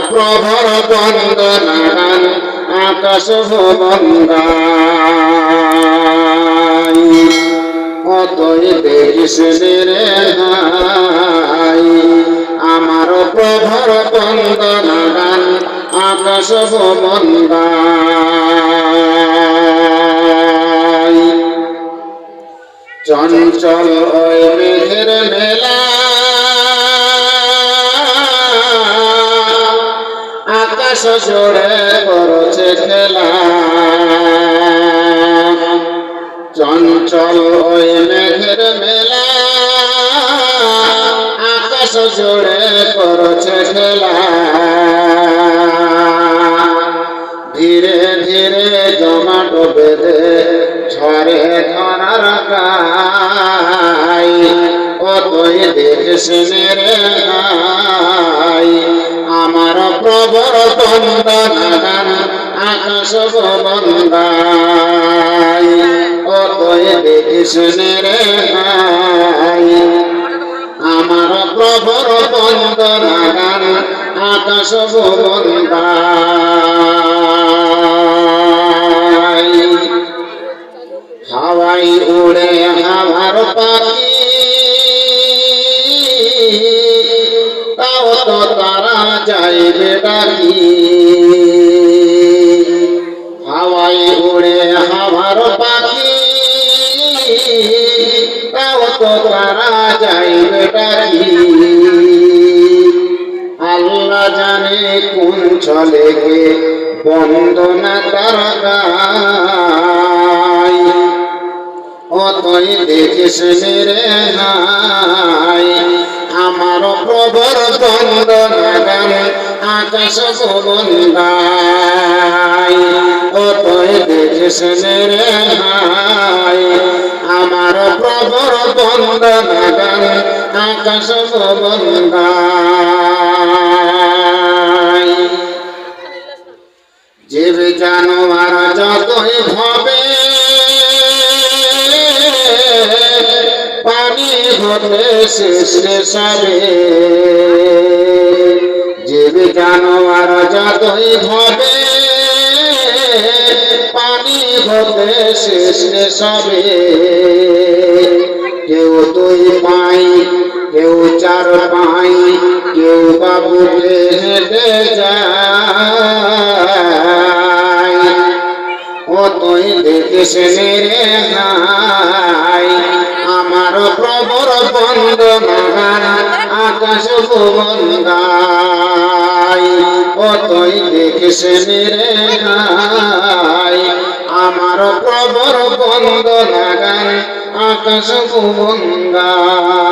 প্রভর বন্দনা গান আকাশ ভুবন অতই দেখিস রে হাই আমার প্রভর বন্দনা গান আকাশ ভুবন চঞ্চল ওই মেঘের মেলা আকাশ জোড়ে করছে খেলা চঞ্চল ওই মেঘের মেলা আকাশ জোড়ে করছে খেলা ধীরে ধীরে জমাট বেঁধে ঝরে ধরার গাই কতই দেখিস রে হাই আমার প্রবর বন্দনা গান আকাশ বন্দাই কতই দেখিস রে হাই আমার প্রবর বন্দনা গান আকাশ বন্দাই হাওয়াই উড়ে হাওয়ার পাখি তাও তো তারা যাইবে ডাকি হাওয়াই উড়ে হাওয়ার পাখি তাও তো তারা যাইবে ডাকি আল্লাহ জানে কোন চলে গে বন্দনা তার গাই অতই দেখিস রে হাই আমার প্রবর বন্দনা গান আকাশ ভুবন গাই অতই দেখিস রে হাই আমার প্রবর বন্দনা গান আকাশ ভুবন গাই জীব জানোয়ার যতই ভাবে পানি হতে শেষ সবে জীব জানোয়ার যতই ভাবে পানি হতে শেষ সবে কেউ দুই পাই কেউ চার পাই কেউ বাবুকে হেঁটে যায় অতই দেখিস রে হাই আমার প্রবর বন্দনা গান আকাশ ভুবন গাই অতই দেখিস রে হাই আমার প্রবর বন্দনা গান আকাশ ভুবন গাই।